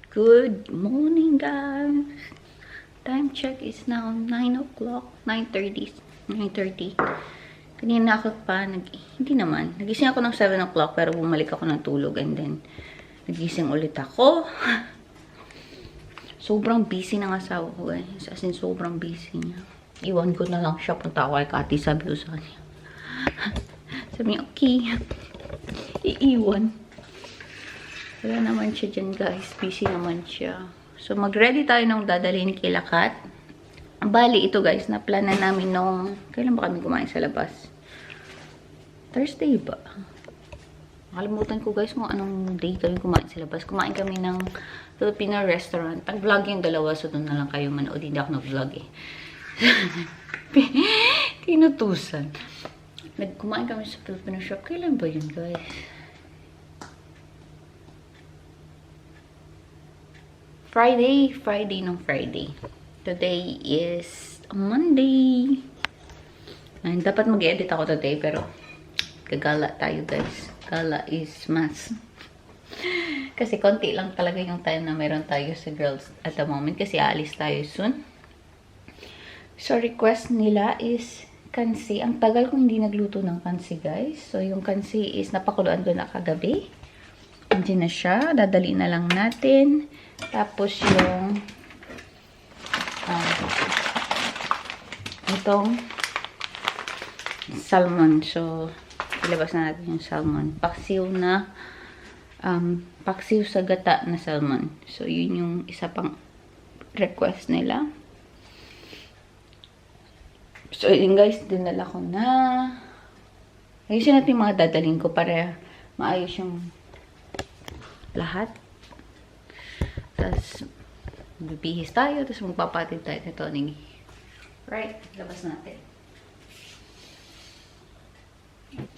Good morning, guys. Time check is now 9 o'clock. 9:30. 9:30. Kanina ako pa, hindi naman. Nagising ako ng 7 o'clock pero bumalik ako ng tulog and then nagising ulit ako. Sobrang busy ng asawa ko, guys. As in, sobrang busy niya. Iwan ko na lang siya. Punta ako kay Kati. Sabi ko sa kanya. Sabi niya, okay. Iiwan. Wala naman siya dyan, guys. Busy naman siya. So, mag-ready tayo ng dadalhin kila Kat. Bali, ito guys, na-planan namin nung... Kailan ba kami kumain sa labas? Thursday ba? Nakalimutan ko guys kung anong day kami kumain sa labas. Kumain kami ng Filipino restaurant. Nag-vlog yung dalawa, so doon na lang kayo manood. Hindi ako nag-vlog eh. Tinutusan. Nagkumain kami sa Filipino shop. Kailan ba yun, guys? Friday nung Friday. Today is Monday. And dapat mag-edit ako today, pero gagala tayo, guys. Gala is mas. Kasi konti lang talaga yung time na meron tayo sa girls at the moment, kasi aalis tayo soon. So, request nila is kansi. Ang tagal kong hindi nagluto ng kansi, guys. So, yung kansi is napakuluan ko na kagabi. Andiyan na siya. Dadali na lang natin. Tapos yung itong salmon. So, ilabas na natin yung salmon. Paksiw na paksiw sa gata na salmon. So, yun yung isa pang request nila. So, yun guys, dinala ko na. Ayusin natin yung mga dadalhin ko para maayos yung lahat. Tapos, bibihis tayo. Tapos, magpapatid tayo nito. Right, labas natin.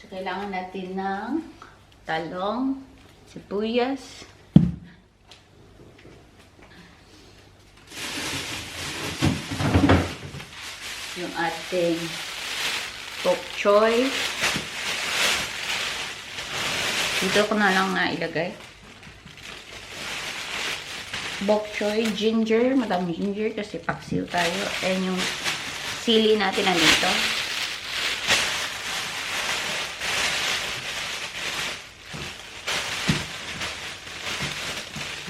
So, kailangan natin ng talong, sibuyas, yung ating bok choy. Dito ko na lang ilagay. Bok choy, ginger, madaming ginger kasi paksiw tayo. And yung sili natin nandito.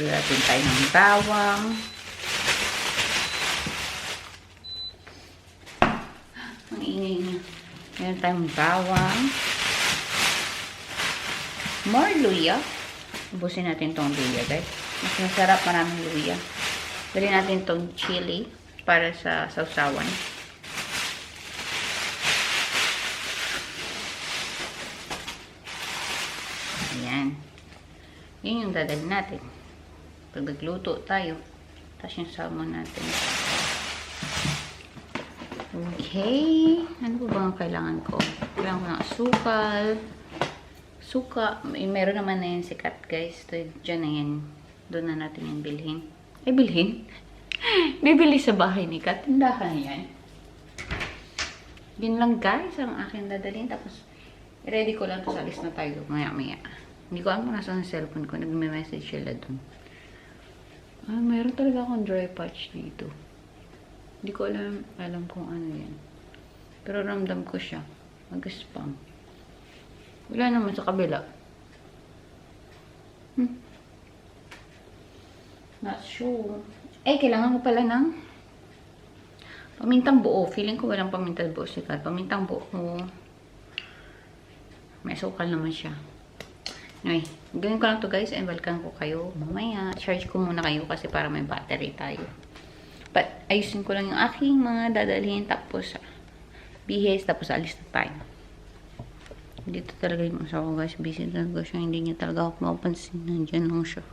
Lagyan tayo ng bawang. Ang ingay niya. Meron tayong bawang. More luya. Ubusin natin tong luya, guys. Mas masarap, maraming luya. Dali natin itong chili para sa sausawan. Ayan. Yun yung dadalhin natin. Pag nagluto tayo, tapos yung salmon natin. Okay. Ano ba ang kailangan ko? Kailangan ko ng asukal. Suka. Meron naman na yan si Kat, guys. Diyan na yan. Doon na natin yung bilhin. Ay, bilhin? Bibili sa bahay ni Kat. Tindahan yan. Yun lang, guys, ang aking dadalhin. Tapos, ready ko lang. Tapos, alis na tayo. Maya-maya. Hindi ko alam kung nasa ng cellphone ko. Nagme-message sila dun. Ah, mayroon talaga akong dry patch dito. Hindi ko alam kung ano yan. Pero ramdam ko siya. Mag-spam. Wala naman sa kabila. Not sure. Eh, kailangan ko pala ng pamintang buo. Feeling ko walang pamintang buo siya. Pamintang buo. May sukal naman siya. Anyway, gawin ko lang to guys and welcome ko kayo mamaya. Charge ko muna kayo kasi para may battery tayo. But, ayusin ko lang yung aking mga dadalhin. Tapos, bihis. Tapos, alis na tayo. Dito talaga yung asawa ko guys. Busy talaga siya. Hindi niya talaga ako mapapansin. Nandiyan lang siya.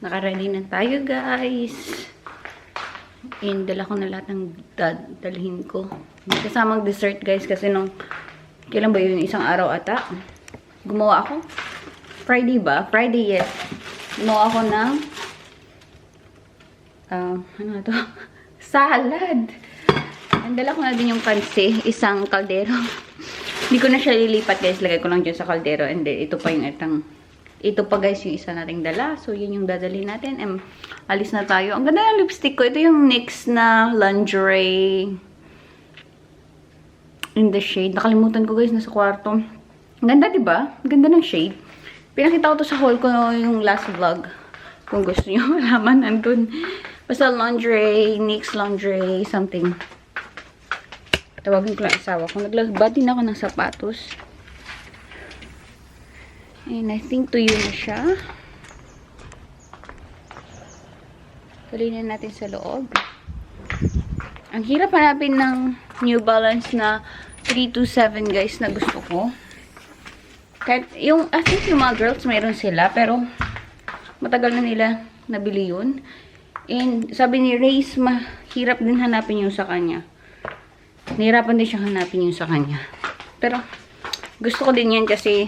Naka-ready na tayo, guys. And dala ko na lahat ng dalhin ko. Kasamang dessert, guys. Kasi nung, kailan ba yun? Isang araw ata. Gumawa ako. Friday ba? Friday, yes. Gumawa ako ng ano to? Salad. And dala ko na din yung pansi. Isang kaldero. Hindi ko na siya lilipat guys. Lagay ko lang dyan sa kaldero. And then, ito pa yung ito pa guys yung isa nating dala. So, yun yung dadalhin natin. And, alis na tayo. Ang ganda ng lipstick ko. Ito yung NYX na lingerie in the shade. Nakalimutan ko guys, nasa kwarto. Ang ganda, diba? Ang ganda ng shade. Pinakita ko to sa haul ko yung last vlog. Kung gusto nyo malaman, nandun. Basta lingerie, NYX lingerie, something. Tawagin ko lang asawa ko. Naglabad din ako ng sapatos. And I think tuyo na siya. Tuloy natin sa loob. Ang hirap hanapin ng New Balance na 327 guys na gusto ko. Kahit yung, I think yung mga girls mayroon sila. Pero matagal na nila nabili yun. And sabi ni Race, mahirap din hanapin yung sa kanya. Nahirapan din siyang hanapin yung sa kanya. Pero gusto ko din yan kasi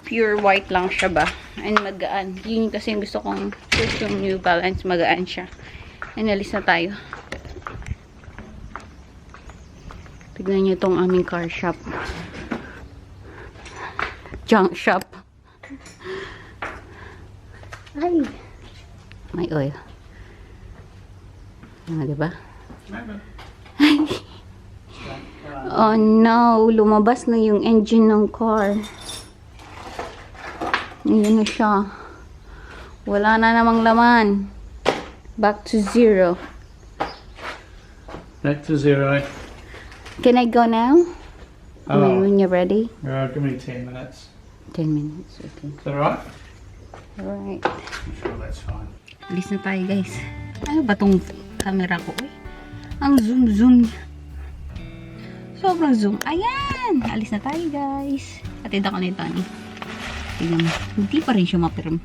pure white lang siya ba. And magaan. Yun kasi yung gusto kong choose yung New Balance. Magaan siya. And alis na tayo. Tignan nyo itong aming car shop. Junk shop. Ay. May oil. Diba? Oh no. Lumabas na yung engine ng car. Ayan na siya. Wala na namang laman. Back to zero. Back to zero. Can I go now? When you're ready? Give me 10 minutes. 10 minutes, okay. Is that alright? Alright. I'm sure that's fine. Alis na tayo guys. Ano ba tong camera ko? Uy, ang zoom. Sobrang zoom. Ayan! Alis na tayo guys. Atid ako na ito. Tingnan mo. Hindi pa rin siya mapirm.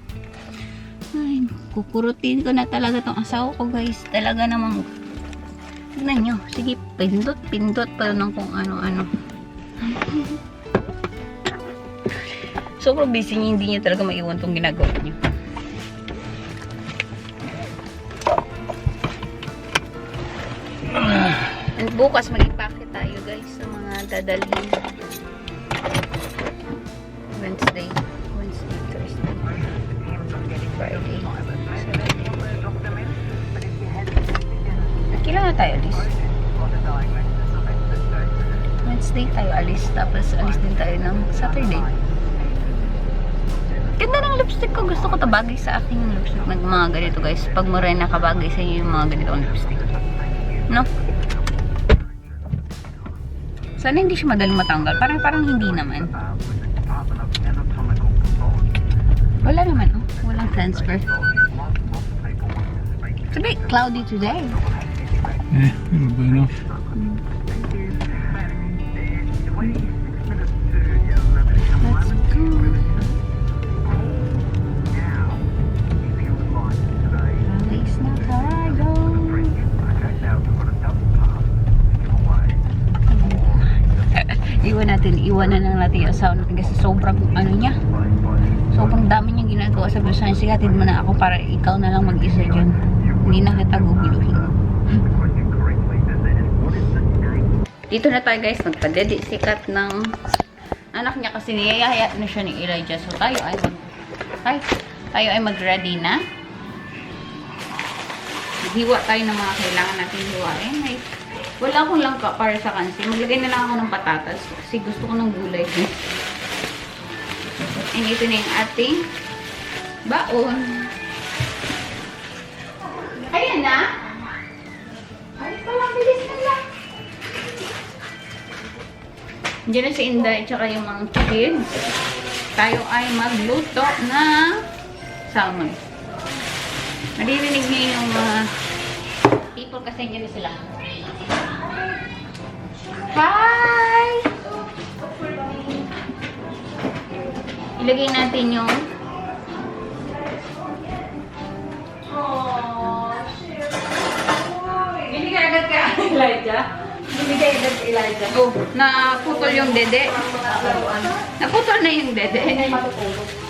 Ay, kukurutin ko na talaga tong asawa ko guys. Talaga namang tignan nyo. Sige, pindot pa lang kung ano-ano. Sobrang busy niya. Hindi niya talaga maiwan tong ginagawa niyo. And bukas mag-ipake tayo guys sa mga dadalhin. Wednesday, Thursday, Friday, Saturday. Kailan na tayo alis? Wednesday tayo alis. Tapos alis din tayo ng Saturday. Ganda ng lipstick ko. Gusto ko tabagay sa akin yung lipstick. Mga ganito guys. Pag mo rin nakabagay sa inyo yung mga ganitong lipstick. No? Sana hindi siya madaling matanggal. Parang hindi naman. Wala naman, oh. Walang transfer. It's a bit cloudy today. Yeah, it'll burn off. Let's go. Alis na tayo. Iwanan lang natin yung asawa natin kasi sobrang ano niya. Sobrang dami niyang ginagawa sa busan. Sige, hatid mo na ako para ikaw na lang mag-isa dyan. Hindi na kita guguluhin. Dito na tayo guys. Magpadedi sikat ng anak niya kasi niyayaya na siya ni Elijah. So tayo ay mag-ready na. Hiwa tayo ng mga kailangan natin hiwain. Wala akong langka para sa kansi. Maglagay na lang ako ng patatas kasi gusto ko ng gulay. And ito na yung ating baon. Ayan na. Ay, palang bilis na lang. Diyan na si Inday at saka yung mga kids. Tayo ay magluto ng salmon. Naririnig niyo yung mga people kasi dyan na sila. Hi! Ilagay natin yung binigay agad ka Elijah? Binigay agad ka Elijah? Oh, naputol yung dede. Naputol na yung dede.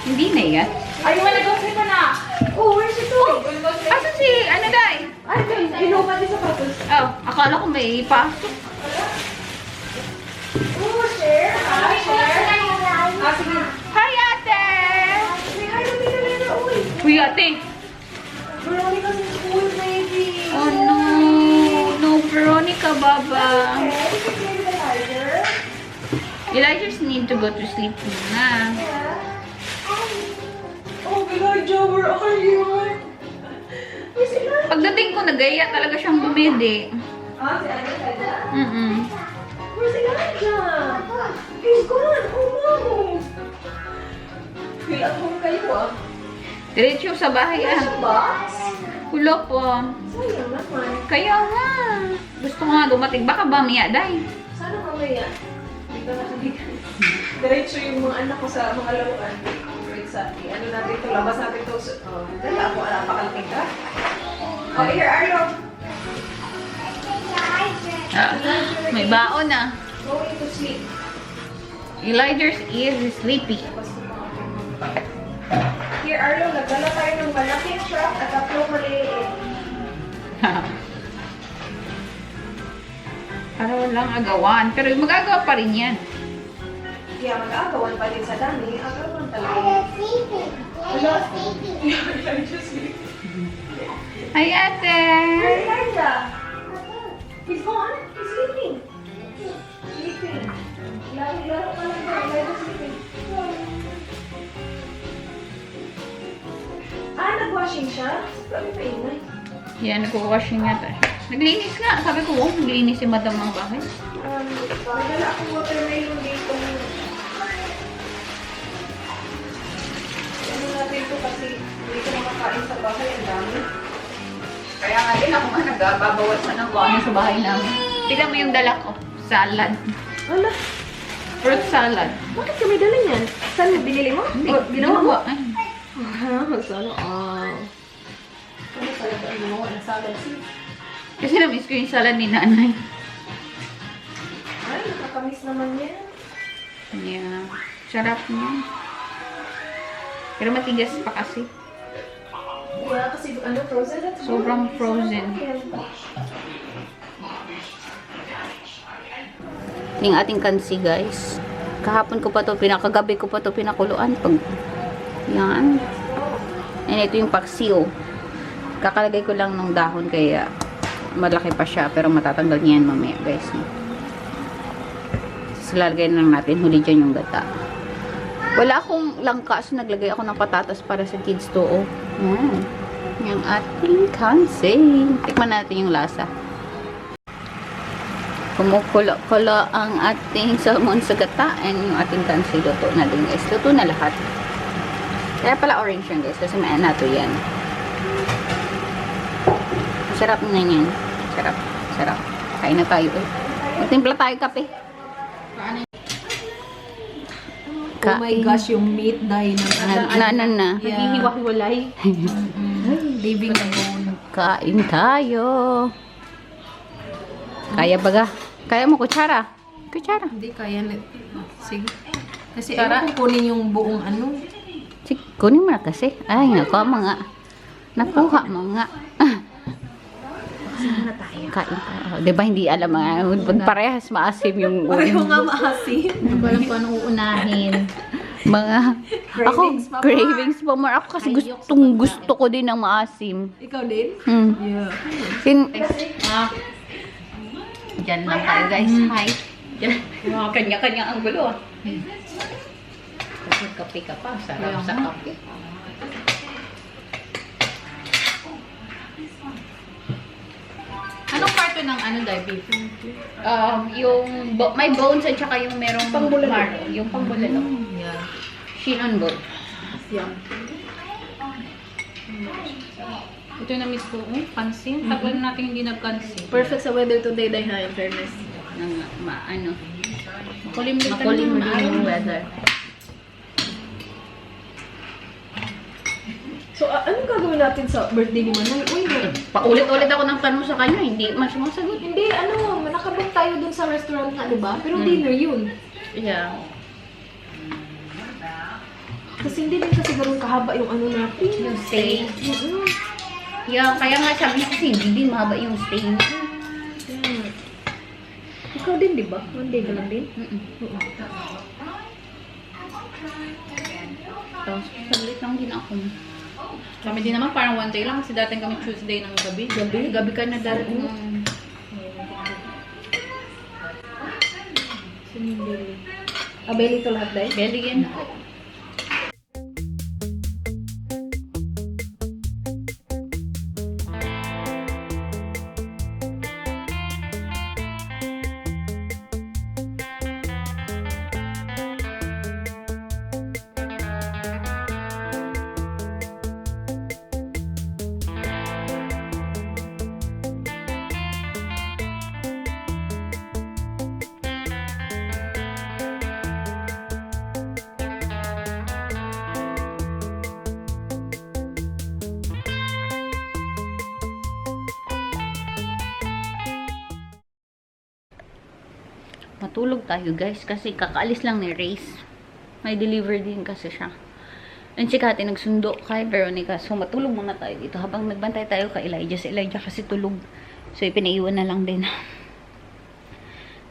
Hindi na yan. Ay, wala daw sila na. Oh, where's it going? Asa si, ano day? Ay, inuman din sa patos. Oh, akala ko may pasok. Oh, share. Share. Sige. Hi, ate! Say hi to Tita Lena. Uy. Uy, ate! Veronica's in school, baby. Oh, no. No, Veronica, baba. Okay, you can play with the lighter. Elijah just need to go to sleep muna. Oh, Elijah, where are you? Where's Elijah? Pagdating ko, nagaya talaga siyang bumidi. Ah, si Elijah? Where's Elijah? He's gone. Oh, no. Feel at home kayo, ah. Diretso sa bahay, Where's ah. the box? Kulo po. Sayang naman. Kaya nga. Gusto ko nga dumating. Baka ba miya, day? Sana mamaya. Dito na kami. Diretso yung mga anak ko sa mga laruan. Wait, ano natin ito, labas natin ito. Dala ako, napakalaking ka. Oh, here, Arlo. Ah, may baon na. Going to sleep. Elijah's is sleepy. Here, Arlo, nagdala tayo ng malaking truck at tatlong maliit. Para walang agawan. Pero magagawa pa rin yan. Kaya mag-aagawan pa din sa dami. Agawan talaga. Wala. Elijah sleep. Hi, ate! Where's Elijah? He's gone. He's sleeping. Sleeping. Laro ka lang ba? Elijah sleeping. Ah, nag-washing siya? Sabi pa ingay. Yan, nag-washing nga tayo. Naglinis nga. Sabi ko, oh, naglinis si madam ng bahay. Nagdala akong watermelon dito. Ano natin ito kasi hindi ko makakain sa bahay. Ang dami. Kaya nga din ako nga nagbabawasan ng kung ano sa bahay namin. Tignan mo yung dala ko. Salad. Ala, Fruit salad. bakit kami dala niyan? Saan mo binili mo? O, ginawa mo? Ay. Sana, Ano talaga ang ginawa ng salad siya? Kasi na-miss ko yung salad ni nanay. Ay, nakakamiss naman yan. Yeah. Sarap niya. Pero matigas pa kasi. Yeah, kasi ano, frozen? That's Sobrang good. frozen. Yan. Yung ating kansi, guys. Kahapon ko pa to, pinakagabi ko pa to pinakuluan. Pag, yan. And ito yung paksiw. Kakalagay ko lang ng dahon kaya malaki pa siya. Pero matatanggal niya yan mamaya, guys. Silalagay lang natin. Huli dyan yung gata. Wala akong langka. So naglagay ako ng patatas para sa kids to. Oh. Yan. Yung ating kansi. Tikman natin yung lasa. Kumukulo-kulo ang ating salmon sa gata and yung ating kansi luto na din, guys. Luto na lahat. Kaya pala orange yan, guys. Kasi may anato yan. Sarap na yan. Sarap. Sarap. Kain na tayo. Magtimpla tayo kape. Oh my gosh, yung meat dahil Na. Naghihiwa-hiwalay. Leaving the bone. Kain tayo. Kaya baga? Kaya mo kutsara? Kutsara. Hindi kaya. Sige. Kasi Tara. ayaw ko kunin yung buong ano. Sige, kunin mo na kasi. Ay, nako mga. Nakuha mo nga. Saan na tayo? Kain tayo. Diba hindi alam mga. Parehas maasim yung Pareho nga maasim. Walang paano uunahin. Mga, Cravings pa ako, ba? cravings pa more. Ako kasi gusto ko din ng maasim. Ikaw din? Hmm. Yeah. Yung, dyan lang tayo, guys. Hi. Dyan. Mga kanya-kanya ang gulo. Kasi kape ka pa. Sarap sa kape. Anong part ng ano, beef? Yung, may bones at saka yung merong Pangbulalo. marrow. Yung pangbulalo. Yeah. Shinon bone. Yeah. Ito yung na-miss ko. Pansin. Tagal natin hindi nag-pansin. Perfect sa weather today dahil ha, in fairness. Ano, Makulimlit na makulim naman. din yung weather. So, anong gagawin natin sa birthday ni Manay? Uy, Paulit-ulit ako ng tanong sa kanya, hindi man sumasagot. hindi, nakabok tayo dun sa restaurant nga, diba? Pero dinner yun. Yeah. Kasi hindi din kasi ganun kahaba yung ano natin. Yung stay. Mm-mm. Yeah, kaya nga sabi niya kasi hindi din mahaba yung stay. Ikaw din, di ba? One day ka lang din? Oo. Tapos, saglit lang din ako. Kami din naman parang one day lang kasi dating kami Tuesday ng gabi. Gabi ka na dati. Sinibili. Belly to lahat dahil? Belly yan. Matulog tayo guys kasi kakaalis lang ni Race. May deliver din kasi siya. And si Kati nagsundo kay Veronica. So matulog muna tayo dito habang nagbantay tayo kay Elijah. Si Elijah kasi tulog. So ipinaiwan na lang din.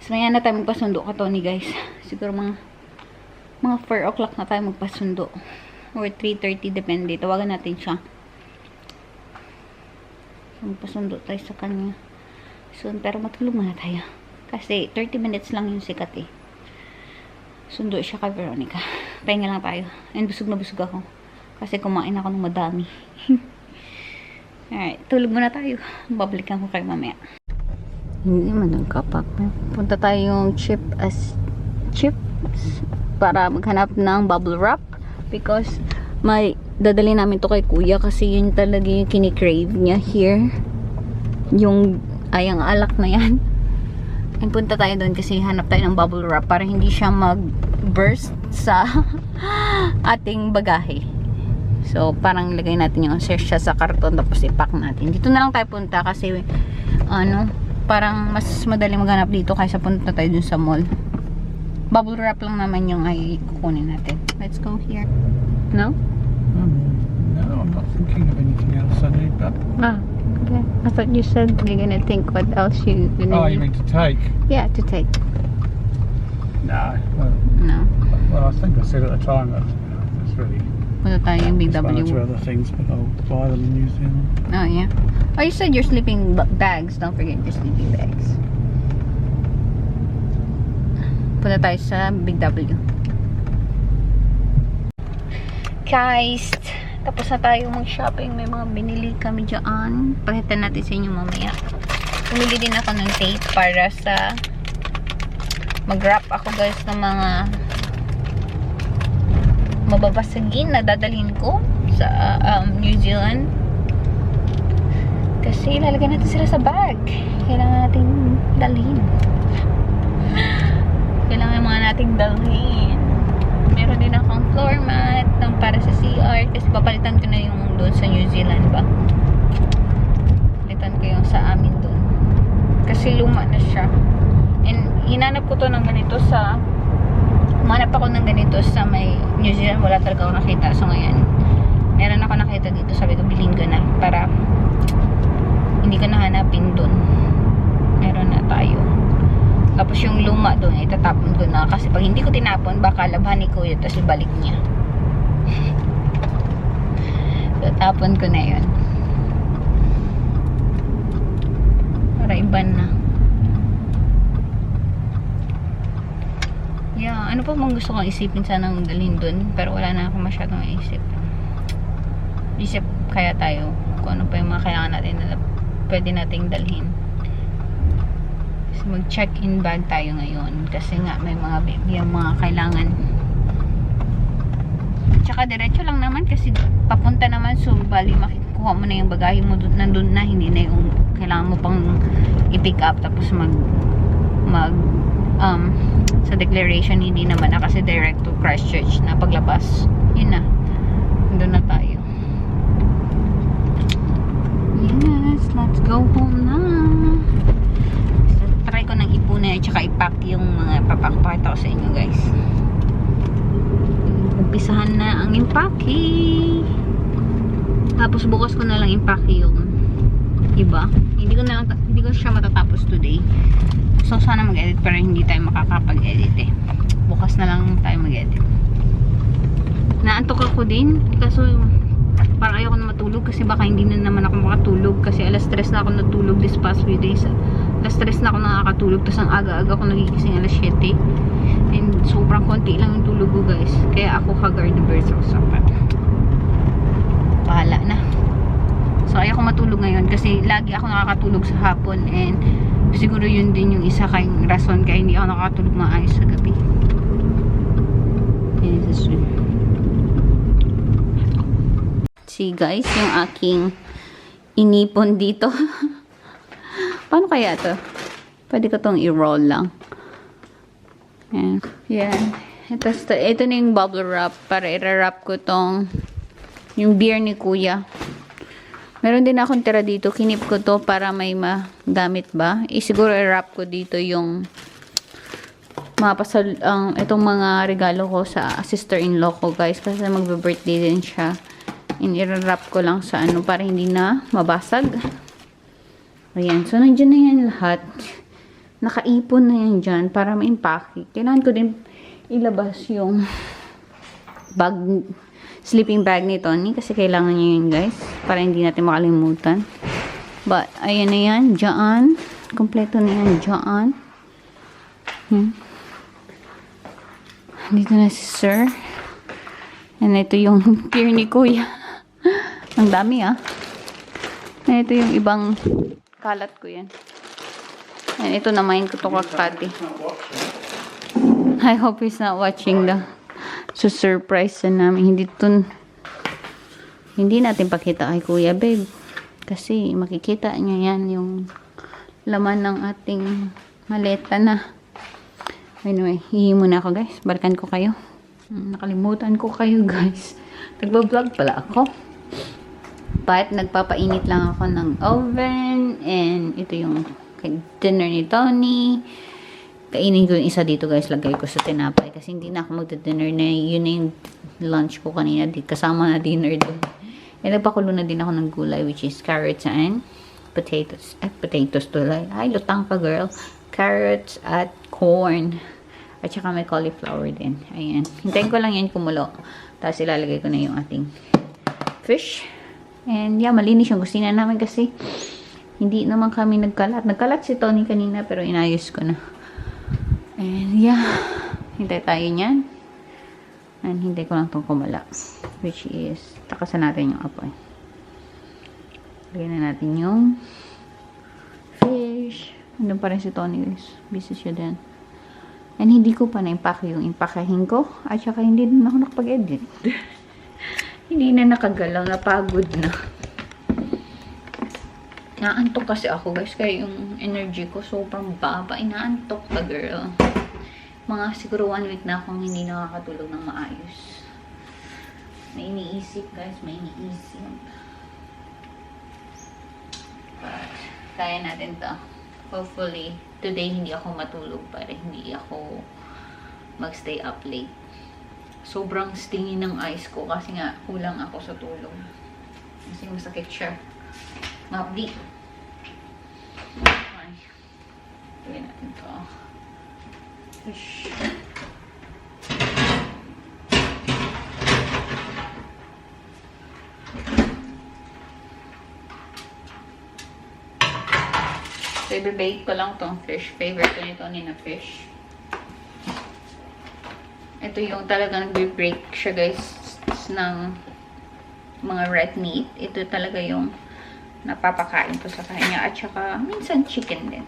So maya na tayo magpasundo ka Tony guys. Siguro mga 4 o'clock na tayo magpasundo. Or 3:30 depende. Tawagan natin siya. So magpasundo tayo sa kanya. So pero matulog muna tayo. Kasi 30 minutes lang yung sikat eh. Sundo siya kay Veronica. Pahinga lang tayo. And busog na busog ako. Kasi kumain ako ng madami. Alright, tulog muna tayo. Babalikan ko kayo mamaya. Hindi man nagkapak. Punta tayo yung chips para maghanap ng bubble wrap. Because may dadali namin to kay kuya kasi yun talaga yung kinikrave niya here. Yung ayang alak na yan. And punta tayo doon kasi hanap tayo ng bubble wrap para hindi siya mag-burst sa ating bagahe. So, parang lagay natin yung siya sa karton tapos i-pack natin. Dito na lang tayo punta kasi parang mas madali maghanap dito kaysa punta tayo dun sa mall. Bubble wrap lang naman yung ay kukunin natin. Let's go here. No? No, I'm not thinking of anything else I need, but... Ah, okay. I thought you said you're gonna think what else you're gonna Oh, need. you mean to take? Yeah, to take. No. Well, No. I think I said at the time that it's really Punta tayo yung Big one or two W. other things, but I'll buy them in New Zealand. Oh, yeah. Oh, you said your sleeping bags. Don't forget your sleeping bags. Punta tayo sa Big W. Guys, tapos na tayo mag-shopping. May mga binili kami dyan. Pakita natin sa inyo mamaya. Pumili din ako ng tape para sa mag-wrap ako guys ng mga mababasagin na dadalhin ko sa New Zealand. Kasi ilalagay natin sila sa bag. Kailangan natin dalhin. Kailangan mga nating dalhin. Meron din akong floor mat para sa CR kasi papalitan ko na yung doon sa New Zealand ba. Palitan ko yung sa amin doon. Kasi luma na siya. And hinanap ko to ng ganito sa manap ako ng ganito sa may New Zealand. Wala talaga ako nakita. So ngayon, meron ako nakita dito. Sabi ko, bilhin ko na. Para hindi ko nahanapin doon. Meron na tayo. Tapos yung luma doon, itatapon ko na. Kasi pag hindi ko tinapon, baka labhan ni kuya. Tapos balik niya. So, tapon ko na yun. Para iban na. Yeah, ano pa bang gusto kong isipin sanang dalhin dun, pero wala na ako masyadong isip. Isip kaya tayo kung ano pa yung mga kailangan natin na pwede nating dalhin. So, mag-check-in bag tayo ngayon kasi nga may mga kailangan. Tsaka diretso lang naman kasi papunta naman, so bali makikuha mo na yung bagahe mo nandun na, hindi na yung kailangan mo pang i-pick up tapos sa declaration hindi naman na kasi direct to Christchurch na paglabas. Yun na. Doon na tayo. Yes, let's go home na. So, try ko ng ipunan at saka ipack yung mga papakita ko sa inyo guys. Umpisahan na ang impake. Tapos bukas ko na lang impake yung iba. Hindi ko siya matatapos today. So, sana mag-edit pero hindi tayo makakapag-edit eh. Bukas na lang tayo mag-edit. Naantok ako din. Kaso, parang ayoko na matulog kasi baka hindi na naman ako makatulog kasi alas 3 na ako natulog this past few days. Alas 3 na ako nakakatulog tapos ang aga-aga ko nagigising alas 7. And sobrang konti lang yung tulog ko guys. Kaya ako haggard the birds of sapat. Bahala na. So ayaw ko matulog ngayon kasi lagi ako nakakatulog sa hapon and siguro yun din yung isa kayong rason kaya hindi ako nakakatulog maayos sa gabi. See guys, yung aking inipon dito. Paano kaya to? Pwede ko tong i-roll lang. Yan. Yan. Ito na yung bubble wrap para i-wrap ko tong yung beer ni kuya. Meron din akong tira dito. Kinip ko to para may magamit ba. Siguro i-wrap ko dito yung itong mga regalo ko sa sister-in-law ko guys. Kasi magbe-birthday din siya. And i-wrap ko lang sa ano para hindi na mabasag. Ayan. So, nandiyan na yan lahat. Nakaipon na yan dyan para ma-impake. Kailangan ko din ilabas yung bag, sleeping bag ni Tony kasi kailangan niya yun guys para hindi natin makalimutan. But ayan na yan dyan, kompleto na yan dyan. Dito na si sir and ito yung peer ni kuya. Ang dami and ito yung ibang kalat ko yan and ito naman ko to kakati. I hope he's not watching the so surprise na namin. Hindi natin pakita kay kuya babe kasi makikita niya yan yung laman ng ating maleta na. Anyway, hihi muna ako guys, balikan ko kayo. Nakalimutan ko kayo guys, nagbablog pala ako but nagpapainit lang ako ng oven and ito yung dinner ni Tony. Kainin ko yung isa dito guys, lagay ko sa tinapay kasi hindi na ako magda-dinner na yun na yung lunch ko kanina kasama na dinner doon. E nagpakulo na din ako ng gulay which is carrots and potatoes. Potatoes tuloy. Ay, lutang ka girl. Carrots at corn. At saka may cauliflower din. Ayan. Hintayin ko lang yan kumulo. Tapos ilalagay ko na yung ating fish. And yeah, malinis yung kusina namin kasi hindi naman kami nagkalat. Nagkalat si Tony kanina pero inayos ko na. And yeah, hintay tayo niyan. And hintay ko lang itong kumala. Which is, takasan natin yung apoy. Lagyan na natin yung fish. Andun pa rin si Tony guys. Busy siya din. And hindi ko pa na-impake yung impakahin ko. At saka hindi na ako nakapag-edit. Hindi na nakagalaw. Napagod na. Naantok kasi ako guys. Kaya yung energy ko sobrang baba. Inaantok ka girl. Mga siguro 1 week na akong hindi nakakatulog ng maayos. May iniisip guys. May iniisip. But kaya natin to. Hopefully today hindi ako matulog para hindi ako magstay up late. Sobrang stingin ng eyes ko kasi nga kulang ako sa tulog. Kasi masakit siya. Mabdi. Okay. Gawin natin to. Fish. So, i-bake ko lang tong fish. Favorite ko nito na fish. Ito yung talagang nagbe-break siya guys ng mga red meat. Ito talaga yung napapakain ko sa kanya. At saka minsan chicken din.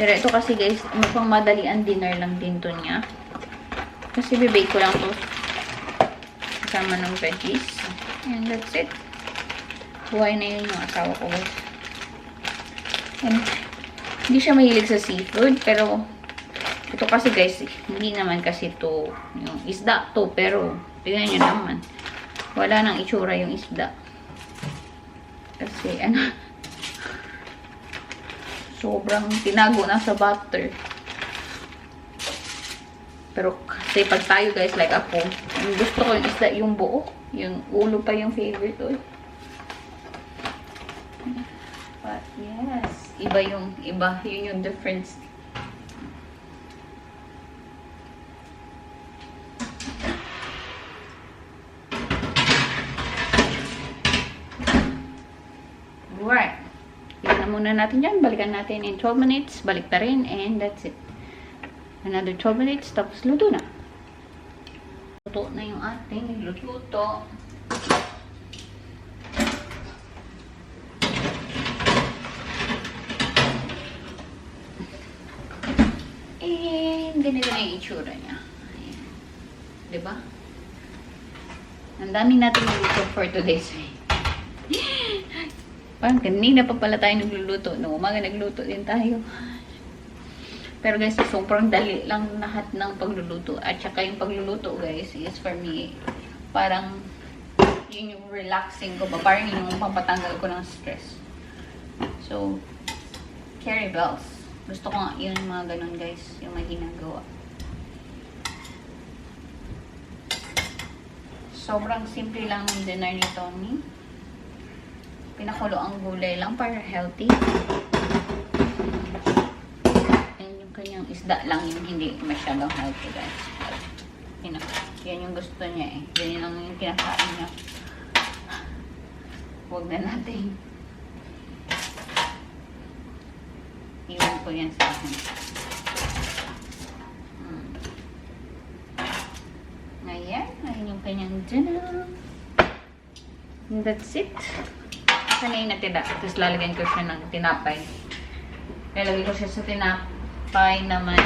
Pero ito kasi guys, mukhang madalian dinner lang din to niya. Kasi bibake ko lang to kasama ng veggies. And that's it. Buhay na yun yung asawa ko guys. And hindi siya mahilig sa seafood, pero ito kasi guys, hindi naman kasi to yung isda to, pero tingnan nyo naman. Wala nang itsura yung isda. Kasi ano, sobrang tinago na sa butter. Pero kasi pag tayo guys, like ako, gusto ko yung isda, yung buo. Yung ulo pa yung favorite ko. But yes, yun yung difference. Alright. Yan na muna natin dyan. Balikan natin in 12 minutes. Balik na rin. And that's it. Another 12 minutes. Tapos luto na. Luto na yung ating luto. And ganito na yung itsura niya. Ayan. Diba? Ang dami natin luto for today's day. Parang kanina pa pala tayo nagluluto. Nung umaga nagluto din tayo. Pero guys, sobrang dali lang lahat ng pagluluto. At saka yung pagluluto guys is for me, parang yun yung relaxing ko ba? Parang yun yung pampatanggal ko ng stress. So, carry bells. Gusto ko nga yun mga ganun guys. Yung may ginagawa. Sobrang simple lang ng dinner ni Tony. Pinakulo ang gulay lang para healthy. And yung kanyang isda lang yung hindi masyadong healthy guys. Yan yung gusto niya eh. Yan lang yung kinakain niya. Huwag na natin. Iwan ko yan sa akin. Ayan. Ayan yung kanyang dinner. And that's it. Sana yung natira. Tapos lalagyan ko siya ng tinapay. Lalagyan ko siya sa tinapay na may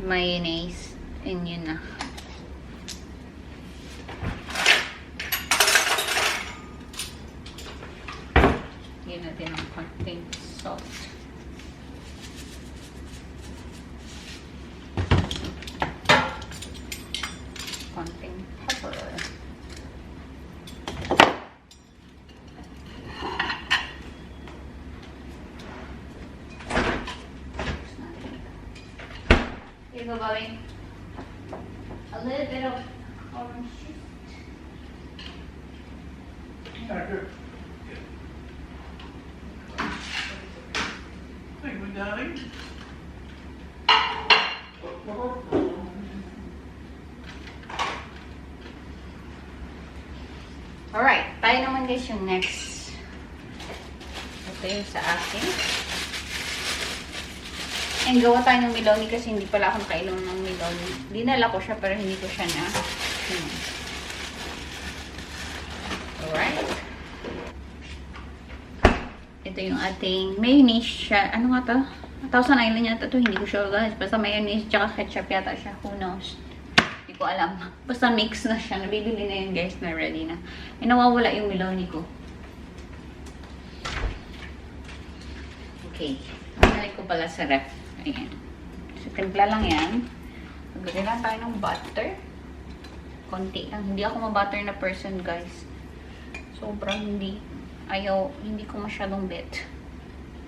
mayonnaise. And yun na. Lagyan natin ng konting salt. Konting pepper. Here you go, Bobby. A little bit of orange juice. Thank you, darling. Alright, tayo naman guys yung next. Ito yung sa akin. And gawa tayo ng miloni kasi hindi pala ako nakainom ng miloni. Dinala ko siya pero hindi ko siya na. Alright. Ito yung ating mayonnaise siya. Ano nga to? 1,000 Island yata to. Hindi ko sure guys. Basta mayonnaise tsaka ketchup yata siya. Who knows? Hindi ko alam. Basta mix na siya. Nabibili na yun guys na ready na. E nawawala yung miloni ko. Okay. Nalagay ko pala sa ref. Ayan. So, timpla lang yan. Maglagay lang tayo ng butter. Konti lang. Hindi ako ma-butter na person, guys. Sobrang hindi. Hindi ko masyadong bet.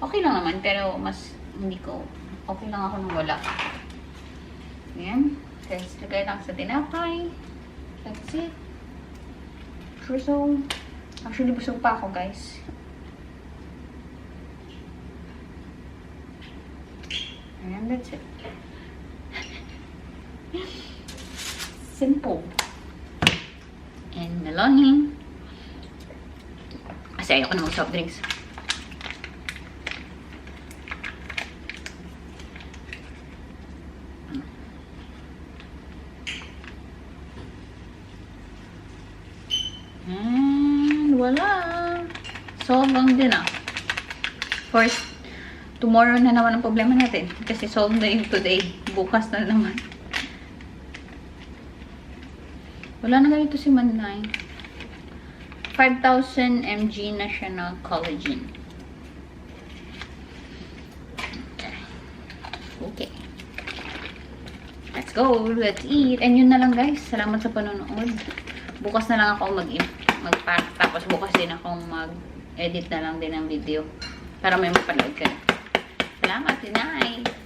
Okay lang naman, pero mas hindi ko. Okay lang ako nang wala. Ayan. Guys, lagay lang sa tinapay. That's it. So, actually, busog pa ako, guys. And that's it. Simple. And meloni. Kasi ayoko na mag-soft drinks. And wala. Solve lang din ah. First, tomorrow na naman ang problema natin. Kasi solve na yung today. Bukas na naman. Wala na ganito si Manay. 5,000 mg na siya na collagen. Okay. Let's go. Let's eat. And yun na lang guys. Salamat sa panonood. Bukas na lang ako mag-pack. Tapos bukas din ako mag-edit na lang din ng video. Para may mapanood ka na. Salamat. Good night.